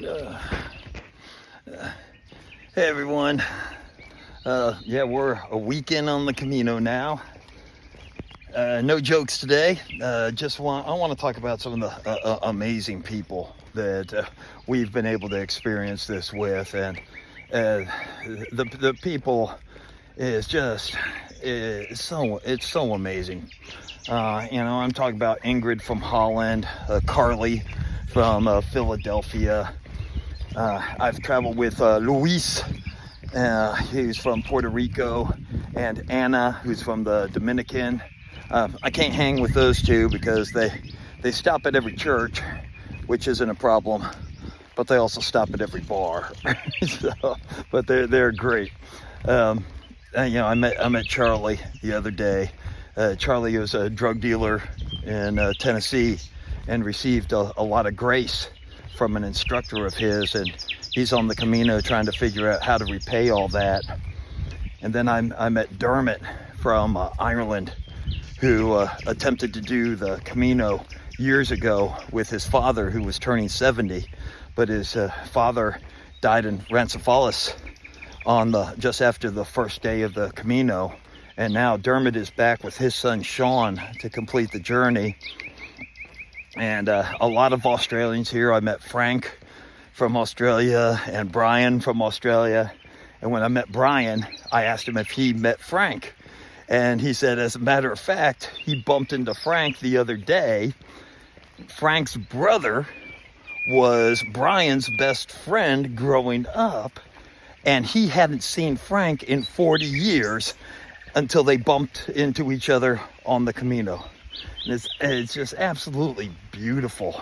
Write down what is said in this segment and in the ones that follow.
Hey everyone. Yeah, we're a weekend on the Camino now. No jokes today. I want to talk about some of the amazing people that we've been able to experience this with, and the people is just it's so amazing. I'm talking about Ingrid from Holland, Carly from Philadelphia. I've traveled with Luis, who's from Puerto Rico, and Anna, who's from the Dominican. I can't hang with those two because they stop at every church, which isn't a problem, but they also stop at every bar. But they're great. I met Charlie the other day. Charlie was a drug dealer in Tennessee and received a lot of grace from an instructor of his, and he's on the Camino trying to figure out how to repay all that. And then I met Dermot from Ireland, who attempted to do the Camino years ago with his father, who was turning 70, but his father died in Rancefalis just after the first day of the Camino. And now Dermot is back with his son Sean to complete the journey. And a lot of Australians here. I met Frank from Australia and Brian from Australia. And when I met Brian, I asked him if he met Frank. And he said, as a matter of fact, he bumped into Frank the other day. Frank's brother was Brian's best friend growing up, and he hadn't seen Frank in 40 years until they bumped into each other on the Camino. And it's just absolutely beautiful.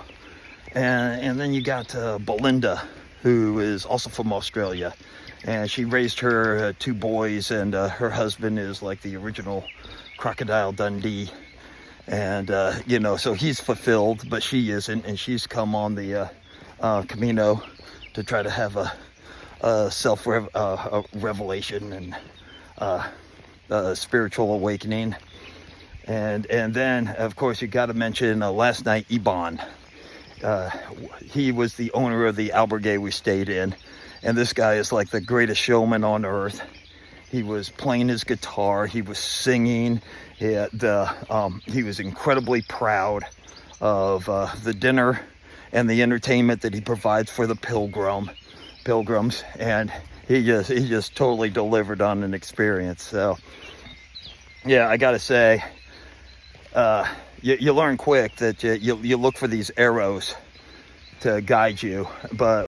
And then you got Belinda, who is also from Australia, and she raised her two boys, and her husband is like the original Crocodile Dundee. And so he's fulfilled, but she isn't, and she's come on the Camino to try to have a revelation and a spiritual awakening. And then, of course, you got to mention last night, Iban. He was the owner of the albergue we stayed in. And this guy is like the greatest showman on earth. He was playing his guitar. He was singing. He was incredibly proud of the dinner and the entertainment that he provides for the pilgrims. And he just totally delivered on an experience. So, yeah, I got to say, you learn quick that you look for these arrows to guide you, but